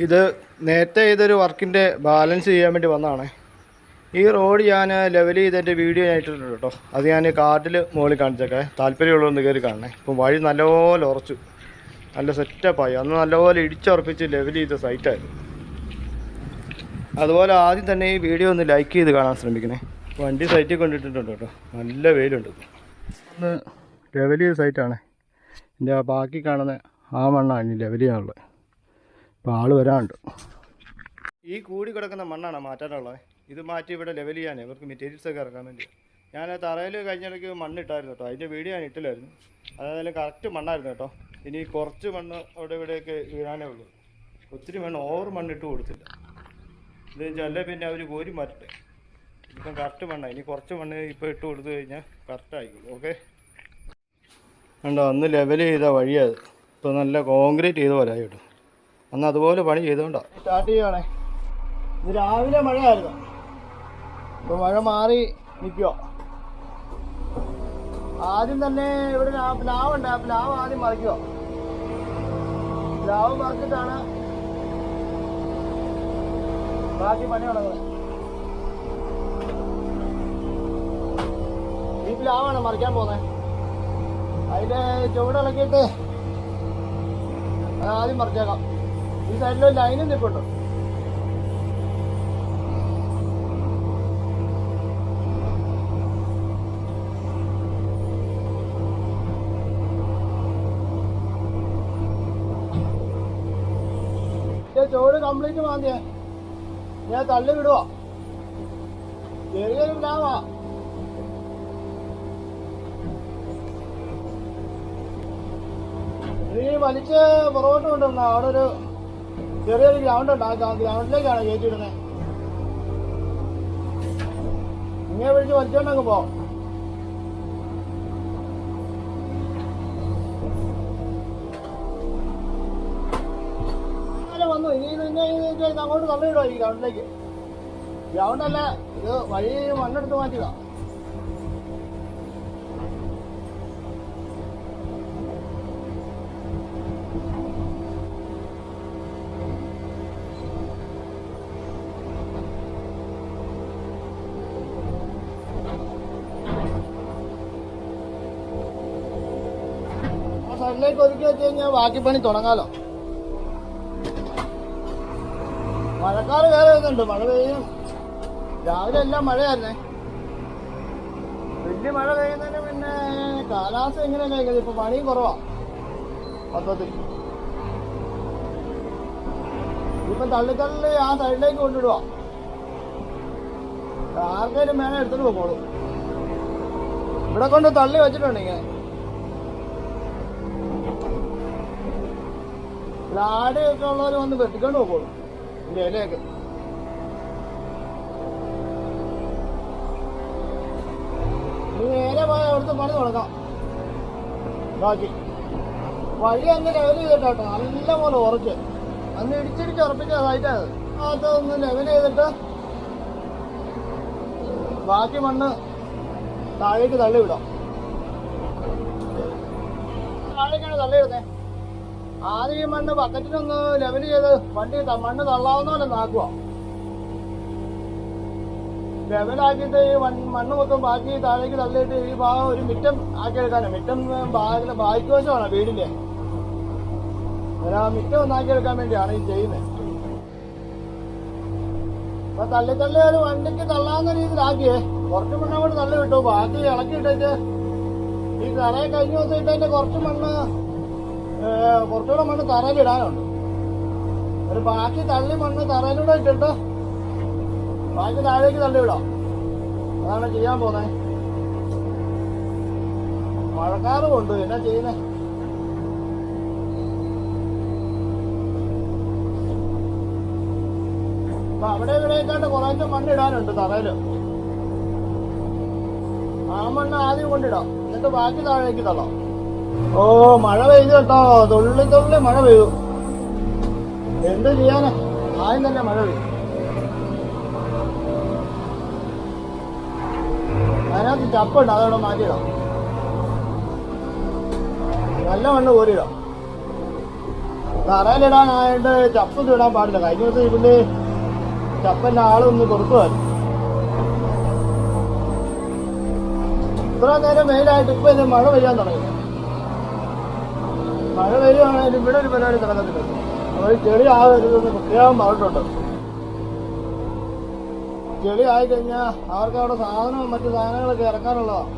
ഇത് നേരത്തെ ഇതൊരു വർക്കിൻ്റെ ബാലൻസ് ചെയ്യാൻ വേണ്ടി വന്നതാണ്. ഈ റോഡ് ഞാൻ ലെവൽ ചെയ്തതിൻ്റെ വീഡിയോ ഞാൻ ഇട്ടിട്ടുണ്ട് കേട്ടോ. അത് ഞാൻ കാർഡിൽ മുകളിൽ കാണിച്ചേക്കെ, താല്പര്യമുള്ളതൊന്ന് കയറി കാണണേ. ഇപ്പം വഴി നല്ലപോലെ ഉറച്ചു, നല്ല സെറ്റപ്പായി. അന്ന് നല്ലപോലെ ഇടിച്ചുറപ്പിച്ച് ലെവൽ ചെയ്ത സൈറ്റായിരുന്നു. അതുപോലെ ആദ്യം തന്നെ ഈ വീഡിയോ ഒന്ന് ലൈക്ക് ചെയ്ത് കാണാൻ ശ്രമിക്കണേ. വണ്ടി സൈറ്റിൽ കൊണ്ടിട്ടുണ്ട് കേട്ടോ, നല്ല വെയിലുണ്ട്. ഒന്ന് ലെവൽ ചെയ്ത സൈറ്റാണ്. എൻ്റെ ബാക്കി കാണുന്ന ആ മണ്ണാണ് ഇനി ലെവൽ ചെയ്യാനുള്ളത്. ഇപ്പോൾ ആൾ വരാനുണ്ട്. ഈ കൂടി കിടക്കുന്ന മണ്ണാണ് മാറ്റാനുള്ളത്. ഇത് മാറ്റി ഇവിടെ ലെവൽ ചെയ്യാൻ ഇവർക്ക് മെറ്റീരിയൽസൊക്കെ ഇറക്കാൻ വേണ്ടി. ഞാൻ തറയിൽ കഴിഞ്ഞിടയ്ക്ക് മണ്ണിട്ടായിരുന്നു കേട്ടോ. അതിൻ്റെ വീഡിയോ ഞാൻ ഇട്ടില്ലായിരുന്നു. അതായത് കറക്റ്റ് മണ്ണായിരുന്നു കേട്ടോ. ഇനി കുറച്ച് മണ്ണ് അവിടെ ഇവിടെയൊക്കെ വീഴാനേ ഉള്ളൂ. ഒത്തിരി മണ്ണ് ഓവർ മണ്ണിട്ട് കൊടുത്തില്ല. ഇത് അല്ലേ പിന്നെ അവർ കോരി മാറ്റട്ടെ. ഇപ്പം കറക്റ്റ് മണ്ണാണ്. ഇനി കുറച്ച് മണ്ണ് ഇപ്പോൾ ഇട്ട് കൊടുത്തു കഴിഞ്ഞാൽ കറക്റ്റ് ആയിക്കോളൂ. ഓക്കെ, കണ്ടോ അന്ന് ലെവൽ ചെയ്ത വഴിയത് ഇപ്പോൾ നല്ല കോൺക്രീറ്റ് ചെയ്ത പോലെ ആയി കേട്ടോ. അന്ന് അതുപോലെ പണി ചെയ്തുകൊണ്ടാണ്. സ്റ്റാർട്ട് ചെയ്യുകയാണേ. ഇത് രാവിലെ മഴയായിരുന്നു, ഇപ്പോൾ മഴ മാറി നിൽക്കുക. ആദ്യം തന്നെ ഇവിടെ പ്ലാവുണ്ട്. ആ പ്ലാവ് ആദ്യം മറിക്കുക. പ്ലാവ് മറിച്ചിട്ടാണ് ബാക്കി പണി തുടങ്ങുന്നത്. ഈ പ്ലാവാണ് മറിക്കാൻ പോകുന്നത്. അതിൻ്റെ ചുവടിളക്കിയിട്ട് ആദ്യം മറിച്ചേക്കാം. ഈ സൈഡിലൊരു ലൈനും നിൽപ്പുണ്ട്. ചുവട് കംപ്ലീറ്റ് മാന്തിയേ ഞാൻ തള്ളി വിടുവാ. ചെറിയൊരു പ്ലാവാ. ഈ വലിച്ച് പുറകോട്ട് കൊണ്ടുവന്ന അവിടെ ഒരു ചെറിയൊരു ഗ്രൗണ്ട് ഉണ്ട്. ആ ഗ്രൗണ്ടിലേക്കാണ് കയറ്റിയിടുന്നത്. ഇങ്ങനെ വിളിച്ച് വലിച്ചോണ്ടങ്ങ് പോവാം. വന്നു ഇനി അങ്ങോട്ട് തള്ളിയിടുക ഈ ഗ്രൗണ്ടിലേക്ക്. ഗ്രൗണ്ടല്ല, ഇത് വഴി മണ്ണെടുത്ത് മാറ്റുക. ആ സൈഡിലേക്ക് ഒരുക്കി വെച്ച് കഴിഞ്ഞാൽ ബാക്കി പണി തുടങ്ങാലോ. മഴക്കാറ് കയറി വരുന്നുണ്ട്. മഴ പെയ്യും. രാവിലെ എല്ലാം മഴയായിരുന്നേ. വലിയ മഴ പെയ്യുന്നതിന് പിന്നെ കാലാവസ്ഥ എങ്ങനെയല്ലേ കഴിക്കുന്നത്. ഇപ്പൊ പണിയും കുറവാ മൊത്തത്തിൽ. ഇപ്പം തള്ളിത്തള്ളി ആ സൈഡിലേക്ക് കൊണ്ടിടുക. ആർക്കേലും മേലെ എടുത്തിട്ട് പോകോളൂ. ഇവിടെ കൊണ്ട് തള്ളി വെച്ചിട്ടുണ്ട് ഇങ്ങനെ. ആടെയൊക്കെ ഉള്ളവർ വന്ന് വെട്ടിക്കൊണ്ട് പോകോളൂ ഇതിന്റെ ഇലയൊക്കെ. ഇനി നേരെ പോയാൽ അവിടുത്തെ പണി തുടങ്ങാം. ബാക്കി വഴി അന്ന് ലെവൽ ചെയ്തിട്ടോ, നല്ല പോലെ ഉറച്ച് അന്ന് ഇടിച്ചിടിച്ച് ഉറപ്പിച്ച സൈറ്റാണ്. അതൊന്ന് ലെവൽ ചെയ്തിട്ട് ബാക്കി മണ്ണ് താഴേക്ക് തള്ളിവിടാം. താഴേക്കാണ് തള്ളിയിടുന്നേ. ആദ്യം ഈ മണ്ണ് ബക്കറ്റിനൊന്ന് ലെവൽ ചെയ്ത് വണ്ടി മണ്ണ് തള്ളാവുന്ന പോലെ നാക്കുക. ലെവലാക്കിയിട്ട് ഈ മണ്ണ് മൊത്തം ബാക്കി താഴേക്ക് തള്ളിയിട്ട് ഈ ഭാഗം ഒരു മിറ്റം ആക്കിയെടുക്കാനാണ്. മിറ്റം ബാക്കി വശമാണ് വീടിന്റെ. ആ മിറ്റം ഒന്നാക്കിയെടുക്കാൻ വേണ്ടിയാണ് ഈ ചെയ്യുന്നത്. അപ്പൊ തള്ളി ഒരു വണ്ടിക്ക് തള്ളാവുന്ന രീതിയിലാക്കിയേ. കുറച്ച് മണ്ണ് അങ്ങോട്ട് തള്ളി വിട്ടു. ബാക്കി ഇളക്കിയിട്ടേച്ച് ഈ തറയെ കഴിഞ്ഞ ദിവസം ഇട്ടതിന്റെ കുറച്ച് മണ്ണ് കുറച്ചുകൂടെ മണ്ണ് തറയിലിടാനുണ്ട്. ഒരു ബാക്കി തള്ളി മണ്ണ് തറയിലൂടെ ഇട്ടിട്ട് ബാക്കി താഴേക്ക് തള്ളിവിടാം. അതാണ് ചെയ്യാൻ പോകുന്നത്. മഴക്കാറ് കൊണ്ട് എന്നാ ചെയ്യുന്നേ. അപ്പൊ അവിടെ ഇവിടെയൊക്കെ കുറേശ്ശെ മണ്ണ് ഇടാനുണ്ട് തറയില്. ആ മണ്ണ് ആദ്യം കൊണ്ടിടാം, എന്നിട്ട് ബാക്കി താഴേക്ക് തള്ളാം. ഓ മഴ പെയ്തു കേട്ടോ, തുള്ളി മഴ പെയ്തു. എന്ത് ചെയ്യാനാ, ആദ്യം തന്നെ മഴ പെയ്തു. അതിനകത്ത് ചപ്പുണ്ട്, അതവിടെ മാറ്റിയിടാം. നല്ല മണ്ണ് കോരിയിടാം. തറയിലിടാനായിട്ട് ചപ്പൊന്നും ഇടാൻ പാടില്ല. കഴിഞ്ഞ ദിവസം ഇതിന്റെ ചപ്പന്റെ ആളൊന്ന് കൊടുക്കുമായിരുന്നു. ഇത്ര നേരം വെയിലായിട്ട് ഇപ്പൊ ഇത് മഴ പെയ്യാൻ തുടങ്ങി. മഴ പെയ്യുകയാണെങ്കിൽ ഇവിടെ ഒരു പരിപാടി നടക്കത്തില്ല. അവർ ചെളി ആകരുതെന്ന് പ്രത്യേകം പറഞ്ഞിട്ടുണ്ട്. ചെളി ആയിക്കഴിഞ്ഞാൽ അവർക്ക് അവിടെ സാധനവും മറ്റു സാധനങ്ങളൊക്കെ ഇറക്കാനുള്ളതാണ്.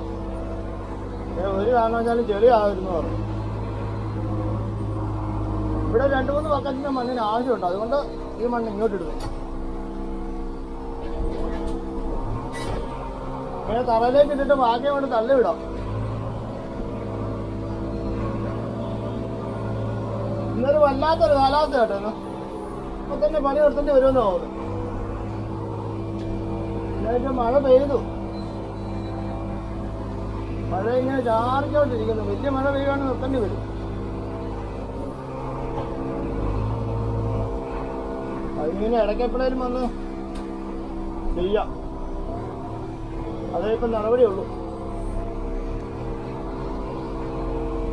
ഒരു കാരണവശാലും ചെളി ആകരുതെന്ന് പറഞ്ഞു. ഇവിടെ 2-3 ബക്കറ്റിന്റെ മണ്ണിന് ആവശ്യമുണ്ട്. അതുകൊണ്ട് ഈ മണ്ണ് ഇങ്ങോട്ടിടുന്നു. ഇങ്ങനെ തറയിലേക്ക് ഇട്ടിട്ട് ബാക്കി കൊണ്ട് തള്ളിവിടാം. ഇന്നൊരു വല്ലാത്തൊരു കാലാവസ്ഥ കേട്ടോ. ഇപ്പൊ തന്നെ പണി നിർത്തേണ്ടി വരുമെന്ന് തോന്നുന്നു. ഇതായിട്ട് മഴ പെയ്തു. മഴ ഇങ്ങനെ ചാറിച്ചോണ്ടിരിക്കുന്നു. വലിയ മഴ പെയ്യുകയാണെങ്കിൽ നിർത്തേണ്ടി വരും. അതിങ്ങനെ ഇടയ്ക്കെപ്പോഴേലും വന്ന് ചെയ്യാം. അതേ ഇപ്പം നടപടിയുള്ളൂ.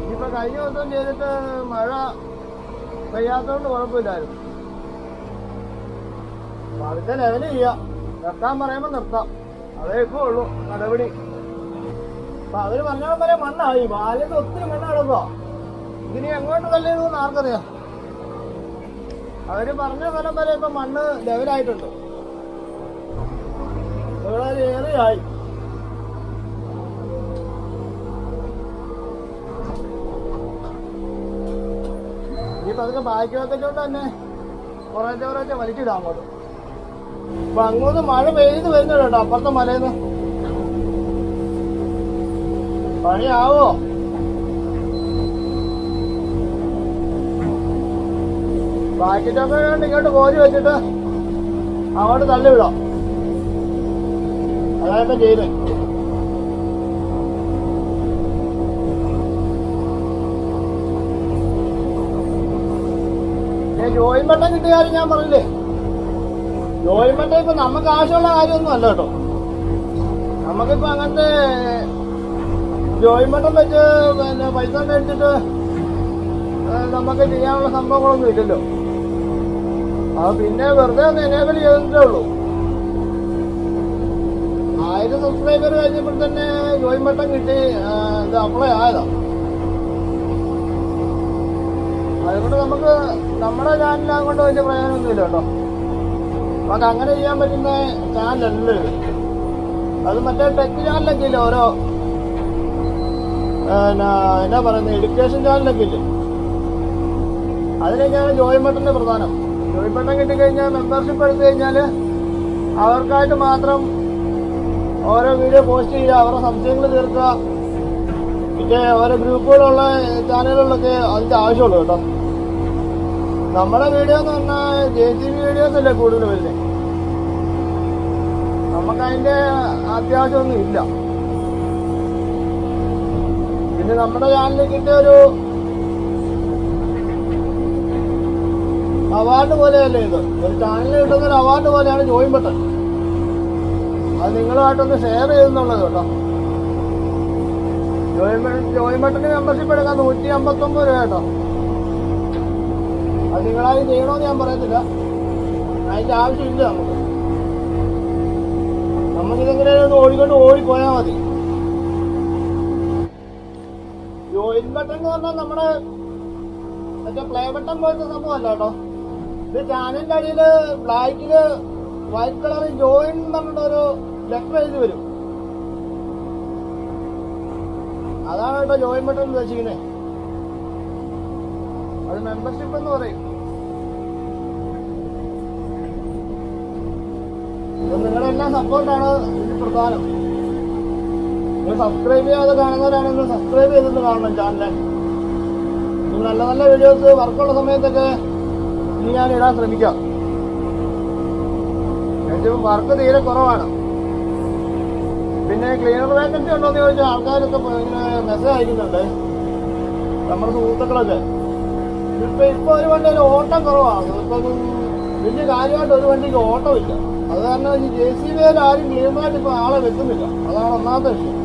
ഇനിയിപ്പോൾ കഴിഞ്ഞ ദിവസം ചെയ്തിട്ട് മഴ പെയ്യാത്തതുകൊണ്ട് കുഴപ്പമില്ലായിരുന്നു. അപ്പം അതിൻ്റെ ലെവല് ചെയ്യാം. നിർത്താൻ പറയുമ്പോൾ നിർത്താം. അതേ ഇപ്പോൾ ഉള്ളൂ നടപടി. അപ്പം അവർ പറഞ്ഞാൽ വരെ മണ്ണായി. ബാല്യത്ത് ഒത്തിരി മണ്ണ് കിടക്കുക. ഇതിനി എങ്ങോട്ട് തള്ളിയതെന്ന് ആർക്കറിയാം. അവര് പറഞ്ഞ സ്ഥലം വരെ ഇപ്പൊ മണ്ണ് ലെവലായിട്ടുണ്ട്. ഇവിടെ ഏറിയായി. ഇനിയിപ്പോ അതൊക്കെ ബാക്കി വെച്ചിട്ടുണ്ട് തന്നെ കുറേശ്ശെ വലിച്ചിടാം അങ്ങോട്ട്. അപ്പൊ അങ്ങോട്ട് മഴ പെയ്ത് വരുന്നുണ്ട് കേട്ടോ. അപ്പുറത്തെ മലയിന്ന് പണിയാവോ? പാക്കറ്റൊക്കെ ഇങ്ങോട്ട് കോരി വെച്ചിട്ട് അങ്ങോട്ട് തള്ളിവിടാം. അതായപ്പം ചെയ്ത് ജോയിൻ ബട്ടൺ കിട്ടിയ കാര്യം ഞാൻ പറഞ്ഞില്ലേ. ജോയിൻ ബട്ടൺ ഇപ്പൊ നമുക്ക് ആവശ്യമുള്ള കാര്യമൊന്നും അല്ല കേട്ടോ. നമുക്കിപ്പോ അങ്ങനത്തെ ജോയിൻ ബട്ടൺ വെച്ച് പിന്നെ പൈസ മേടിച്ചിട്ട് നമുക്ക് ചെയ്യാനുള്ള സംഭവങ്ങളൊന്നും ഇല്ലല്ലോ. അത് പിന്നെ വെറുതെ ഒന്ന് എനേബിൾ ചെയ്തിട്ടേ ഉള്ളൂ. 1000 സബ്സ്ക്രൈബർ കഴിഞ്ഞപ്പോൾ തന്നെ ജോയിൻ ബട്ടൺ കിട്ടി. ഇത് അപ്ലൈ ആയതാ. അതുകൊണ്ട് നമുക്ക് നമ്മുടെ ചാനലാകൊണ്ട് വലിയ പ്രയോജനമൊന്നുമില്ല കേട്ടോ. നമുക്ക് അങ്ങനെ ചെയ്യാൻ പറ്റുന്ന ചാനലല്ല ഇത്. അത് മറ്റേ ടെക് ചാനലൊക്കെ ഇല്ല. ഓരോ എന്നാ പറയുന്നത് എഡ്യൂക്കേഷൻ ചാനലൊക്കെ ഇല്ലേ. അതിനൊക്കെയാണ് ജോയിൻ ബട്ടന്റെ പ്രധാനം. ജോയിൻ ബട്ടൺ കിട്ടിക്കഴിഞ്ഞാൽ മെമ്പർഷിപ്പ് എടുത്തു കഴിഞ്ഞാൽ അവർക്കായിട്ട് മാത്രം ഓരോ വീഡിയോ പോസ്റ്റ് ചെയ്യുക, അവരുടെ സംശയങ്ങൾ തീർക്കുക. പിന്നെ ഓരോ ഗ്രൂപ്പുകളുള്ള ചാനലുകളിലൊക്കെ അതിന്റെ ആവശ്യമുള്ളൂ കേട്ടോ. നമ്മുടെ വീഡിയോ എന്ന് പറഞ്ഞാൽ JCB വീഡിയോസ് അല്ലേ കൂടുതൽ വരുന്നത്. നമുക്കതിന്റെ അത്യാവശ്യമൊന്നും ഇല്ല. പിന്നെ നമ്മുടെ ചാനലിൽ കിട്ടിയ ഒരു അവാർഡ് പോലെയല്ലേ ഇത്. ഒരു ചാനലിൽ കിട്ടുന്ന ഒരു അവാർഡ് പോലെയാണ് ജോയിൻ ബട്ടൺ. അത് നിങ്ങളുമായിട്ടൊന്ന് ഷെയർ ചെയ്തെന്നുള്ളത് കേട്ടോ. ജോയിൻ ബട്ടന് മെമ്പർഷിപ്പ് എടുക്കാൻ 159 രൂപ കേട്ടോ. അത് നിങ്ങളാരും ചെയ്യണമെന്ന് ഞാൻ പറയത്തില്ല. അതിന്റെ ആവശ്യമില്ല. നമുക്കിതെങ്ങനെയൊന്ന് ഓടിപ്പോയാൽ മതി. ജോയിൻ ബട്ടൺ എന്ന് പറഞ്ഞാൽ നമ്മുടെ മറ്റേ പ്ലേ ബട്ടൺ പോലത്തെ സംഭവമല്ല കേട്ടോ. ഇത് ചാനലിന്റെ അടിയില് ബ്ലാക്കില് വൈറ്റ് കളർ ജോയിൻ പറഞ്ഞിട്ടൊരു ലെറ്റർ എഴുതി വരും. അതാണ് കേട്ടോ ജോയിൻ ബട്ടൺ ഉദ്ദേശിക്കുന്നത്. അത് മെമ്പർഷിപ്പ് എന്ന് പറയും. നിങ്ങളെല്ലാം സപ്പോർട്ടാണ് ഇതിന് പ്രധാനം. നിങ്ങൾ സബ്സ്ക്രൈബ് ചെയ്യാതെ കാണുന്നവരാണെങ്കിൽ സബ്സ്ക്രൈബ് ചെയ്തിട്ട് കാണണം ചാനൽ. നല്ല നല്ല വീഡിയോസ് വർക്കുള്ള സമയത്തൊക്കെ ഇനി ഞാൻ ഇടാൻ ശ്രമിക്കാം. ഏറ്റവും വർക്ക് തീരെ കുറവാണ്. പിന്നെ ക്ലീനർ വേക്കൻസി ഉണ്ടോയെന്ന് ചോദിച്ചാൽ ആൾക്കാരൊക്കെ ഇങ്ങനെ മെസ്സേജ് അയക്കുന്നുണ്ട്, നമ്മുടെ സുഹൃത്തുക്കളൊക്കെ. ഇപ്പൊ ഒരു വണ്ടിയിൽ ഓട്ടം കുറവാണ്. ഇപ്പം വലിയ കാര്യമായിട്ട് ഒരു വണ്ടിക്ക് ഓട്ടമില്ല. അത് കാരണം ഈ JCB ആരും ക്ലീനറായിട്ട് ഇപ്പൊ ആളെ വെക്കുന്നില്ല. അതാണ് ഒന്നാമത്തെ വിഷയം.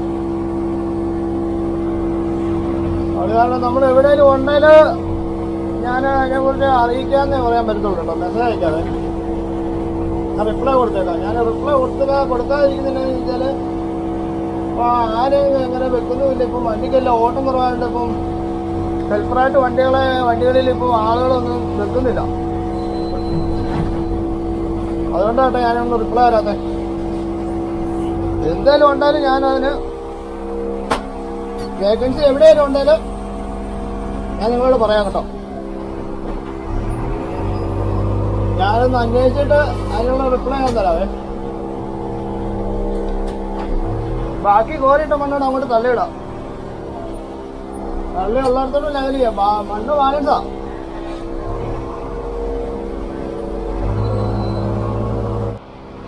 അത് കാരണം നമ്മൾ എവിടെയെങ്കിലും ഉണ്ടെങ്കിൽ ഞാൻ അതിനെക്കുറിച്ച് അറിയിക്കാമെന്നേ പറയാൻ പറ്റത്തുള്ളൂ കേട്ടോ. മെസ്സേജ് അയക്കാതെ റിപ്ലൈ കൊടുത്തേക്കാം. ഞാൻ റിപ്ലൈ കൊടുക്കാതിരിക്കുന്നുണ്ടെന്ന് വെച്ചാൽ ഇപ്പോൾ ആരും അങ്ങനെ വെക്കുന്നുമില്ല. ഇപ്പം വണ്ടിക്കെല്ലാം ഓട്ടം കുറവായതുകൊണ്ട് ഇപ്പം ഹെൽപ്പറായിട്ട് വണ്ടികളിൽ ഇപ്പോൾ ആളുകളൊന്നും വെക്കുന്നില്ല. അതുകൊണ്ടാട്ടെ ഞാനൊന്ന് റിപ്ലൈ തരാത്തെ. എന്തായാലും ഉണ്ടായാലും ഞാനതിന് വേക്കൻസി എവിടെയായാലും ഉണ്ടായാലും ഞാൻ നിങ്ങളോട് പറയാം കേട്ടോ. ഞാനൊന്ന് അന്വേഷിച്ചിട്ട് അതിനുള്ള റിപ്ലൈ ഞാൻ തരാവേ. ബാക്കി കോരിട്ട മണ്ണോട് അങ്ങോട്ട് തള്ളിയിടാം. തള്ളി ഉള്ളിടത്തോട്ട് ലെവൽ ചെയ്യാം. മണ്ണ് ബാലൻസാ.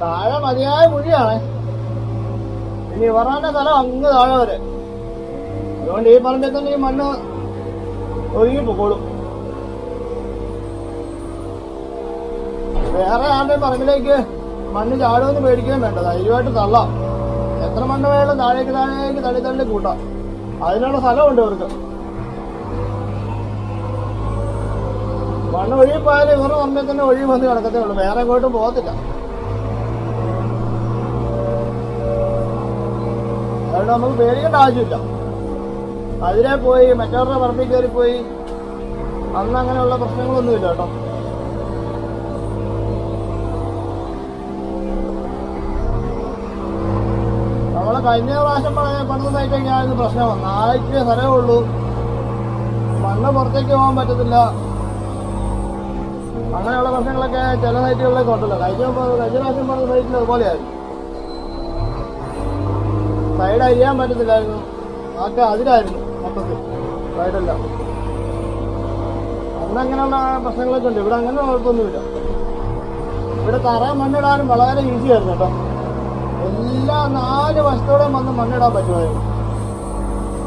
താഴെ മതിയായ കുഴിയാണ്. ഇനി ഇവറാന്റെ സ്ഥലം അങ്ങ് താഴെ വരെ. അതുകൊണ്ട് ഈ പറമ്പിൽ തന്നെ ഈ മണ്ണ് ഒതുങ്ങി പൊക്കോളും. വേറെ ആരുടെ പറമ്പിലേക്ക് മണ്ണ് ചാടുമെന്ന് പേടിക്കുകയും വേണ്ട. ധൈര്യമായിട്ട് തള്ളാം. എത്ര മണ്ണ് വേണം താഴേക്ക് തള്ളി കൂട്ടാം. അതിനുള്ള സ്ഥലമുണ്ട് ഇവർക്ക്. മണ്ണ് ഒഴുകിപ്പോയാലും ഇവരുടെ പറമ്പിൽ തന്നെ ഒഴുകി വന്ന് കിടക്കത്തേ ഉള്ളൂ. വേറെ എങ്ങോട്ടും പോകത്തില്ല. അതുകൊണ്ട് നമുക്ക് പേടിക്കേണ്ട ആവശ്യമില്ല. അതിലെ പോയി മറ്റവരുടെ പറമ്പിൽ കയറിപ്പോയി അന്ന് അങ്ങനെയുള്ള പ്രശ്നങ്ങളൊന്നുമില്ല കേട്ടോ. നമ്മളെ കഴിഞ്ഞ പ്രാവശ്യം പണിതായിട്ട് ഞാനിന്ന് പ്രശ്നം വന്നു. ആഴ്ച സ്ഥലമേ ഉള്ളൂ. മണ്ണ് പുറത്തേക്ക് പോകാൻ പറ്റത്തില്ല. അങ്ങനെയുള്ള പ്രശ്നങ്ങളൊക്കെ ചില സൈറ്റുകളിലേക്ക് ഉണ്ടല്ലോ. കഴിഞ്ഞ പ്രാവശ്യം പറഞ്ഞ സൈറ്റിൽ അതുപോലെയായിരുന്നു. സൈഡ് അരിയാൻ പറ്റത്തില്ലായിരുന്നു. ഒക്കെ അതിലായിരുന്നു മൊത്തത്തിൽ സൈഡെല്ലാം. അന്ന് അങ്ങനെയുള്ള പ്രശ്നങ്ങളൊക്കെ ഉണ്ട്. ഇവിടെ അങ്ങനെ കുഴപ്പമൊന്നുമില്ല. ഇവിടെ തറ മണ്ണിടാനും വളരെ ഈസി ആയിരുന്നു കേട്ടോ. എല്ലാ 4 വശത്തോടെ വന്ന് മണ്ണിടാൻ പറ്റുമായിരുന്നു.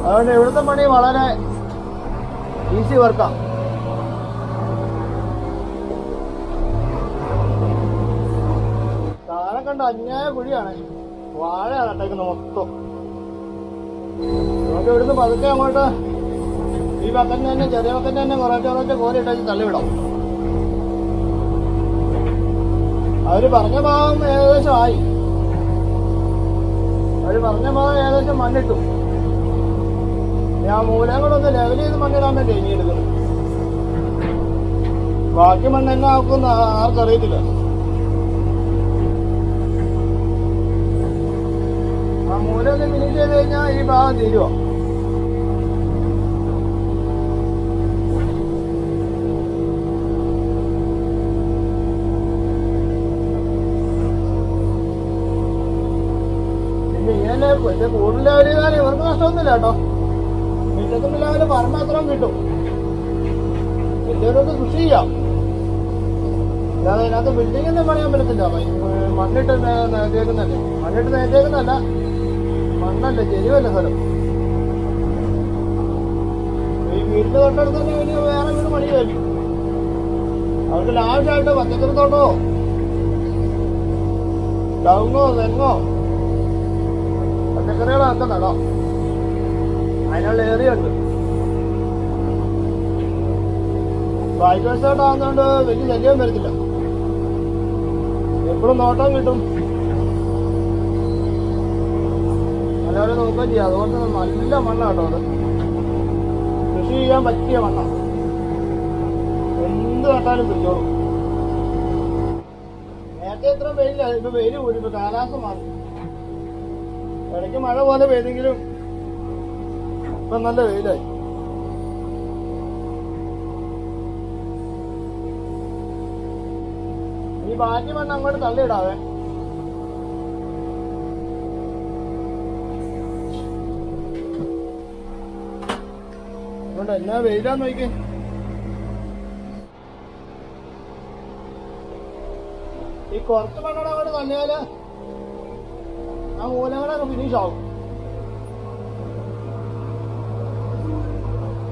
അതുകൊണ്ട് ഇവിടുത്തെ പണി വളരെ ഈസി വർക്കാണ്. താഴെ കണ്ട അന്യായ കുഴിയാണ്. വാഴയാണ് ഇട്ടേക്കുന്നത് മൊത്തം. നമുക്ക് ഇവിടുന്ന് പതുക്കെ അങ്ങോട്ട് ഈ ബക്കറ്റിന് തന്നെ ചെറിയ ബക്കറ്റിന് തന്നെ കുറേശ്ശെ കോരി ഇട്ടേച്ച് തള്ളിവിടാം. അവര് പറഞ്ഞ ഭാഗം ഏകദേശം ആയി. അവര് പറഞ്ഞ ഭാഗം ഏകദേശം മണ്ണിട്ടു. ഞാൻ മൂലം കൂടെ ഒന്ന് ലെവൽ ചെയ്ത് മണ്ണിടാൻ വേണ്ടി ഇനി എടുക്കുന്നത്. ബാക്കി മണ്ണ് എന്നെ ആക്കുന്ന ആർക്കറിയത്തില്ല. ആ മൂലം ഒന്ന് ഫിനിഷ് ചെയ്ത് കഴിഞ്ഞാൽ ഈ ഭാഗം തീരുവോ. പിന്നെ കൂടുതൽ ലെവൽ ചെയ്താൽ ഇവർക്ക് നഷ്ടമൊന്നുമില്ല കേട്ടോ. മിറ്റത്തും ലെവല് പറമ്പ് അത്രയും കിട്ടും. എല്ലാവരും കൃഷി ചെയ്യാം. അല്ലാതെ ഇതിനകത്ത് ബിൽഡിംഗ് ഒന്നും പണിയാൻ പറ്റത്തില്ല. മണ്ണിട്ട് നേറ്റേക്കുന്നല്ലേ. മണ്ണിട്ട് നേറ്റേക്കുന്നല്ല, മണ്ണല്ല, ചെരുവല്ല സ്ഥലം. ഈ വീടിന്റെ തൊട്ടടുത്ത് തന്നെ വലിയ വേറെ വീട് പണിയായിരിക്കും. അവർക്ക് ലാവശ്യമായിട്ട് പച്ചക്കറി തോട്ടമോ കവുങ്ങോ തെങ്ങോ പച്ചക്കറികളൊക്കെ നടാം. അതിനുള്ള ഏരിയ ഉണ്ട്. ബാക്ക് വശത്തോട്ടാകുന്നതുകൊണ്ട് വലിയ ശല്യം വരത്തില്ല. എപ്പോഴും നോട്ടം കിട്ടും. എല്ലാവരും നോക്കുകയും ചെയ്യാം. അതുകൊണ്ട് നല്ല മണ്ണാട്ടോ അത്. കൃഷി ചെയ്യാൻ പറ്റിയ മണ്ണാണ്. എന്ത് നട്ടാലും പിടിച്ചോളും. നേരത്തെ ഇത്ര വെയിലില്ല. ഇപ്പൊ വെയിൽ കൂടി. ഇപ്പൊ കാലാവസ്ഥ മാറി. ഇടയ്ക്ക് മഴ പോലെ പെയ്തെങ്കിലും ഇപ്പൊ നല്ല വെയിലായി. ഈ ബാക്കി മണ്ണ് അങ്ങോട്ട് തള്ളിയിടാവേ. അതുകൊണ്ട് എന്നാ വെയിലാന്ന് നോക്കി. ഈ കുറച്ച് മണ്ണോടെ അങ്ങോട്ട് തള്ളിയാല് ആ മൂലങ്ങളൊക്കെ ഫിനിഷ് ആവും.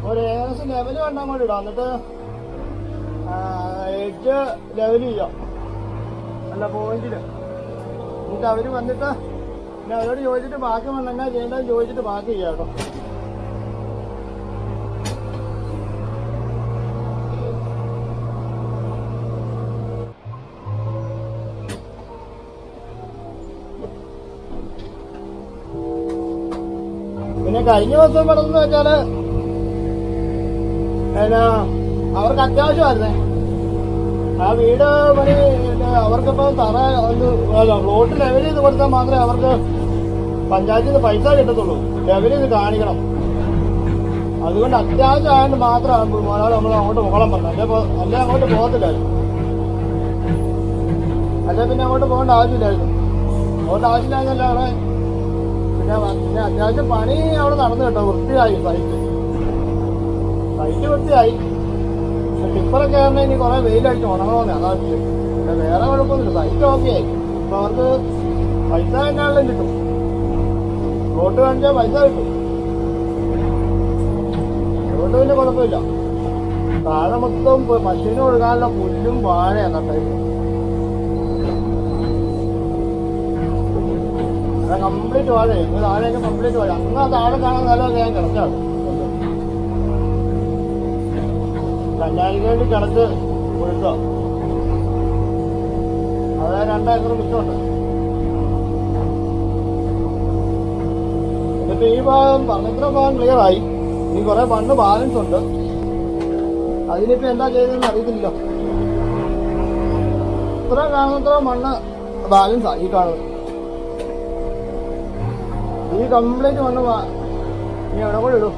ഒരു ഏകദേശം ലെവല് കണ്ട അങ്ങോട്ട് ഇടാം. എന്നിട്ട് എഡ്ജ് ലെവൽ ചെയ്യാം. അല്ല പോയിന്റില്. എന്നിട്ട് അവര് വന്നിട്ട് പിന്നെ അവരോട് ചോദിച്ചിട്ട് ബാക്കി മണ്ണെന്നാ ചെയ്യേണ്ടതെന്ന് ചോദിച്ചിട്ട് ബാക്കി ചെയ്യാം കേട്ടോ. പിന്നെ കഴിഞ്ഞ ദിവസം കിടന്നു വെച്ചാല് അവർക്ക് അത്യാവശ്യമായിരുന്നേ. ആ വീട് പണി അവർക്കിപ്പോ തറ ഒന്ന് റോഡ് ലെവൽ ചെയ്ത് കൊടുത്താൽ മാത്രമേ അവർക്ക് പഞ്ചായത്തിൽ നിന്ന് പൈസ കിട്ടത്തുള്ളൂ. ലെവൽ ചെയ്ത് കാണിക്കണം. അതുകൊണ്ട് അത്യാവശ്യമായതുകൊണ്ട് മാത്രമാണ് മുതലാളി നമ്മൾ അങ്ങോട്ട് പോകണം പറഞ്ഞത്. അല്ലെ അങ്ങോട്ട് പോകത്തില്ലായിരുന്നു. അല്ലെ പിന്നെ അങ്ങോട്ട് പോകേണ്ട ആവശ്യമില്ലായിരുന്നു. അതുകൊണ്ട് ആവശ്യമില്ലായിരുന്നല്ലോ അവിടെ. പിന്നെ അത്യാവശ്യം പണി അവിടെ നടന്നു കേട്ടോ. വൃത്തിയായി സൈറ്റ് വൃത്തിയായി. ടിപ്പറൊക്കെ ആയിരുന്നെ ഇനി കുറെ വെയിലടിച്ച് ഉണങ്ങണമെന്ന്. അതാ പിന്നെ വേറെ കുഴപ്പമൊന്നുമില്ല. സൈറ്റ് ഓക്കെയായി. അപ്പൊ അവർക്ക് പൈസ തന്നെയാണെങ്കിലും കിട്ടും. റോഡ് കാണിച്ചാൽ പൈസ കിട്ടും. റോഡ് പിന്നെ കുഴപ്പമില്ല. താഴെ മൊത്തം പശുവിന് ഒഴുകാനുള്ള പുല്ലും വാഴയാണ് നട്ടായിരുന്നു. കംപ്ലീറ്റ് വാഴയായി. താഴെയൊക്കെ കംപ്ലീറ്റ് വാഴ. അന്ന് താഴെ കാണാൻ നല്ല ഞാൻ കിടച്ചാണ്. കല്യാണിക്ക് വേണ്ടി കിടച്ച് ഒഴുക്കുക. അത് 2 ഏക്കർ മിച്ചമുണ്ട്. എന്നിട്ട് ഈ ഭാഗം പറഞ്ഞത്ര ഭാഗം ക്ലിയറായി. ഇനി കുറെ മണ്ണ് ബാലൻസ് ഉണ്ട്. അതിനിപ്പോ എന്താ ചെയ്തതെന്ന് അറിയത്തില്ല. ഇത്ര കാണുന്നത്ര മണ്ണ് ബാലൻസാ ഈ കാണുന്നത്. ഈ കംപ്ലീറ്റ് മണ്ണ് ഇനി എവിടെ കൂടെ ഇടും.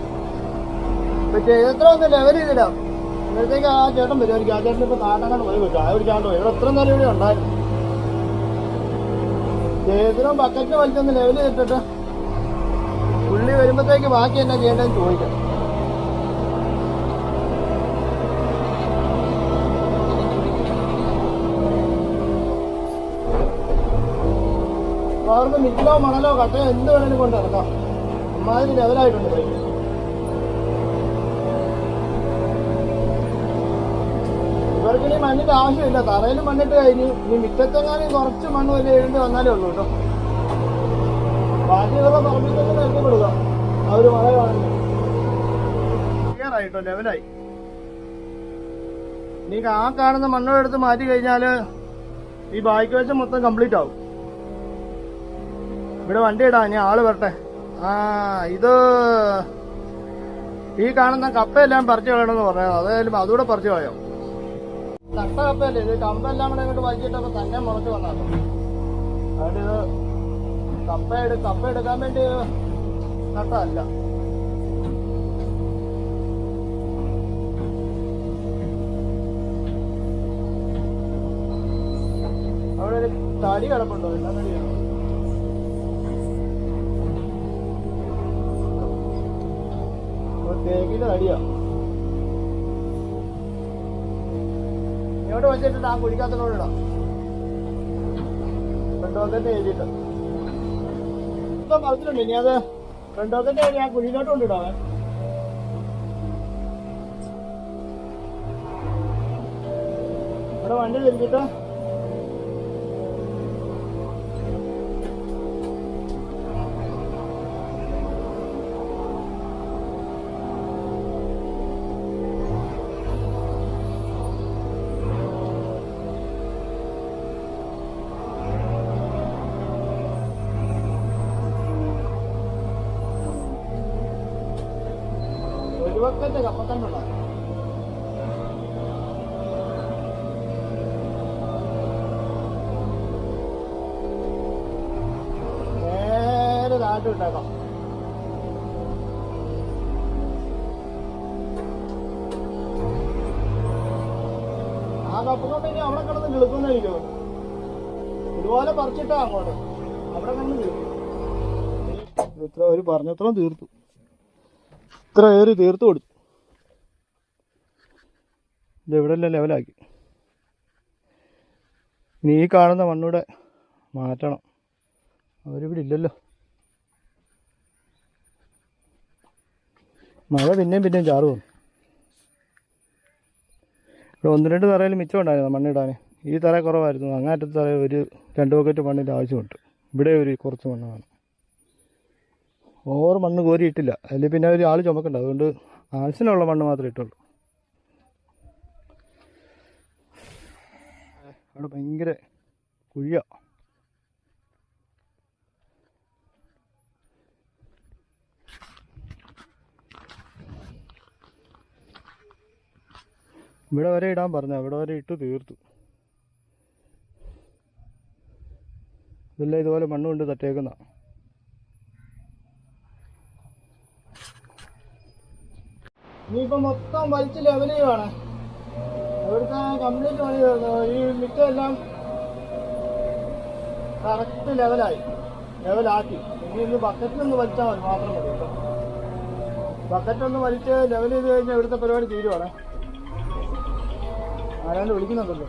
ഇപ്പൊ ചെയ്തത്ര ഒന്ന് ലെവൽ ചെയ്തിടാം. ഇന്നത്തേക്ക് ആ ചേട്ടൻ വരുമായിരിക്കും. ആ ചേട്ടൻ ഇപ്പൊ കാട്ടങ്ങാണ്ട് പോയി ചായ കുടിക്കാണ്ട് പോയി. ഇവിടെ എത്ര നേരം ഇവിടെ ഉണ്ടായിരുന്നു. ചെയ്തതും ബക്കറ്റ് വലിച്ചൊന്ന് ലെവൽ ചെയ്തിട്ട് പുള്ളി വരുമ്പോഴത്തേക്ക് ബാക്കി എന്നാ ചെയ്യേണ്ടതെന്ന് ചോദിക്കാം. അവർക്ക് മിറ്റിലോ മണലോ കട്ടയോ എന്ത് വേണേലും കൊണ്ട് ഇറക്കാം. അമ്മാതിരി ലെവലായിട്ടുണ്ട് ബൈക്ക്. ഇവർക്കിനി മണ്ണിന്റെ ആവശ്യമില്ല. തറയിൽ മണ്ണിട്ട് കഴിഞ്ഞു. ഇനി മിറ്റത്തെങ്ങാനും കുറച്ച് മണ്ണ് വലിയ എഴുതി വന്നാലേ ഉള്ളൂ കേട്ടോ. ബാക്കി ഇവരുടെ പറമ്പിൽ തന്നെ നിരത്തി കൊടുക്കുക. അവര് മഴ കാണുന്നു. ക്ലിയറായിട്ടോ, ലെവലായി. ഇനി ആ കാണുന്ന മണ്ണെടുത്ത് മാറ്റി കഴിഞ്ഞാല് ഈ ബാക്കി വെച്ച മൊത്തം കംപ്ലീറ്റ് ആവും. ഇവിടെ വണ്ടി ഇടാം. ഇനി ആള് വരട്ടെ. ഇത് ഈ കാണുന്ന കപ്പയെല്ലാം പറിച്ചു കളയണമെന്ന് പറഞ്ഞത്. അതായാലും അതുകൂടെ പറിച്ചു കളയാം. തട്ട കപ്പയല്ലേ ഇത്. കമ്പെല്ലാം കൂടെ ഇങ്ങോട്ട് വലിച്ചിട്ടപ്പോ തന്നെ മുളച്ച് വന്നാട്ടോ. അതുകൊണ്ട് ഇത് കപ്പ എടുക്കാൻ വേണ്ടി നട്ടല്ല. അവിടെ ഒരു തടി കിടപ്പുണ്ടോ? എല്ലാ തടിയാണോ? തേക്കിന്റെ തടിയാ. ഇങ്ങോട്ട് വെച്ചിട്ട് ആ കുഴിക്കാത്തനോട് ഇടാം. ഫ്രണ്ടോക്കന്റെ എഴുതിയിട്ട് പറഞ്ഞിട്ടുണ്ട്. ഇനി അത് ഫ്രണ്ടോക്കന്റെ എഴുതി ആ കുഴിയിലോട്ട് കൊണ്ടിടാവേ. ഇവിടെ വണ്ടി തിരിച്ചിട്ട് ഒഴിവക്കത്തെ കപ്പത്തണ്ടുള്ള നേരെ താഴ്ത്തി വിട്ടേക്കാം. ആ കപ്പക്കൊണ്ട് ഇനി അവിടെ കിടന്ന് കിളുക്കുന്നതായിരിക്കും. ഇതുപോലെ പറിച്ചിട്ടാ അങ്ങോട്ട് അവിടെ കിടന്ന് കിളുക്കും. ഇത്ര ഒരു പറഞ്ഞത്രയും തീർത്തു. ഇത്ര ഏറി തീർത്തു കൊടുത്തു. ഇത് ഇവിടെ എല്ലാം ലെവലാക്കി. ഇനി ഈ കാണുന്ന മണ്ണൂടെ മാറ്റണം. അവരിവിടെ ഇല്ലല്ലോ. മഴ പിന്നെയും ചാറ് പോകുന്നു. ഇവിടെ 1-2 തറയിൽ മിച്ചം ഉണ്ടായിരുന്നു മണ്ണിടാൻ. ഈ തറ കുറവായിരുന്നു. അങ്ങാറ്റത്തെ തറ ഒരു 2 ബക്കറ്റ് മണ്ണിൻ്റെ ആവശ്യമുണ്ട്. ഇവിടെ കുറച്ച് മണ്ണ് വേണം. ഓവർ മണ്ണ് കോരിയിട്ടില്ല. അതിൽ പിന്നെ ഒരു ആൾ ചുമക്കണ്ട. അതുകൊണ്ട് ആവശ്യമുള്ള മണ്ണ് മാത്രമേ ഇട്ടുള്ളൂ. അവിടെ ഭയങ്കര കുഴിയ. ഇവിടെ വരെ ഇടാൻ പറഞ്ഞു, അവിടെ വരെ ഇട്ട് തീർത്തു. ഇതെല്ലാം ഇതുപോലെ മണ്ണ് കൊണ്ട് തട്ടേക്കുന്ന. ഇനിയിപ്പോൾ മൊത്തം വലിച്ച് ലെവൽ ചെയ്യുവാണ്. ഇവിടുത്തെ കംപ്ലീറ്റ് പണി തീർന്നു. ഈ മിറ്റെല്ലാം കറക്റ്റ് ലെവലാക്കി. ഇനി ബക്കറ്റിലൊന്ന് വലിച്ചാൽ മതി, മാത്രം മതി കേട്ടോ. ബക്കറ്റൊന്ന് വലിച്ച് ലെവൽ ചെയ്ത് കഴിഞ്ഞാൽ ഇവിടുത്തെ പരിപാടി തീരുവാണ്. ആരാണ്ട് വിളിക്കുന്നുണ്ടല്ലോ.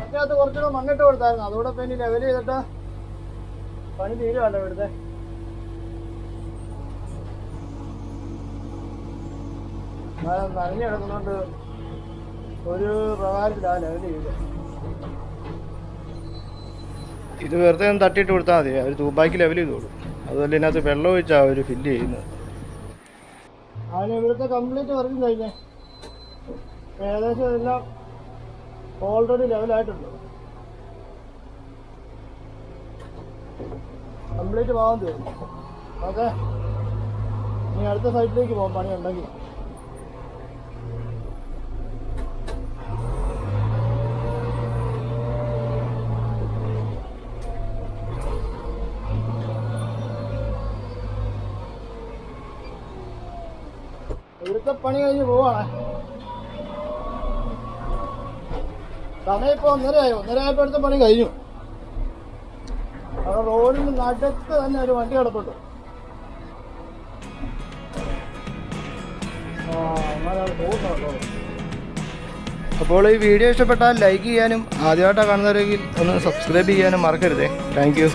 അതിനകത്ത് കുറച്ചുകൂടെ മണ്ണിട്ട് കൊടുത്തായിരുന്നു, അതുകൂടെ പിന്നെ ലെവൽ ചെയ്തിട്ട് പണി തീരുവല്ലോ ഇവിടുത്തെ. നനഞ്ഞു കിടക്കുന്നോണ്ട് ഒരു പ്രകാരത്തിലാണ് ലെവൽ ചെയ്ത്. ഇത് വെറുതെ ഒന്ന് തട്ടിയിട്ട് കൊടുത്താൽ മതി, അവർ തൂപ്പാക്കി ലെവൽ ചെയ്തോളൂ. അതുപോലെ ഇതിനകത്ത് വെള്ളം ഒഴിച്ചാൽ അവർ ഫില്ല് ചെയ്യുന്നത്. അതിന് ഇവിടുത്തെ കംപ്ലീറ്റ് വർക്കും കഴിഞ്ഞേ, ഏകദേശം എല്ലാം ഓൾറെഡി ലെവലായിട്ടുണ്ട്. കംപ്ലീറ്റ് ഭാഗം തീർന്നു. ഓക്കെ, ഇനി അടുത്ത സൈറ്റിലേക്ക് പോകാം പണി ഉണ്ടെങ്കിൽ. ഇവിടുത്തെ പണി കഴിഞ്ഞ് പോവാണ്. സമയം ഇപ്പോൾ 1:30 അടുത്ത പണി കഴിഞ്ഞു. അവിടെ റോഡിന് നടുക്ക് തന്നെ ഒരു വണ്ടി കിടപ്പുണ്ട്. അപ്പോൾ ഈ വീഡിയോ ഇഷ്ടപ്പെട്ടാൽ ലൈക്ക് ചെയ്യാനും ആദ്യമായിട്ടാണ് കാണുന്നവരെങ്കിൽ ഒന്ന് സബ്സ്ക്രൈബ് ചെയ്യാനും മറക്കരുതേ. Thank you.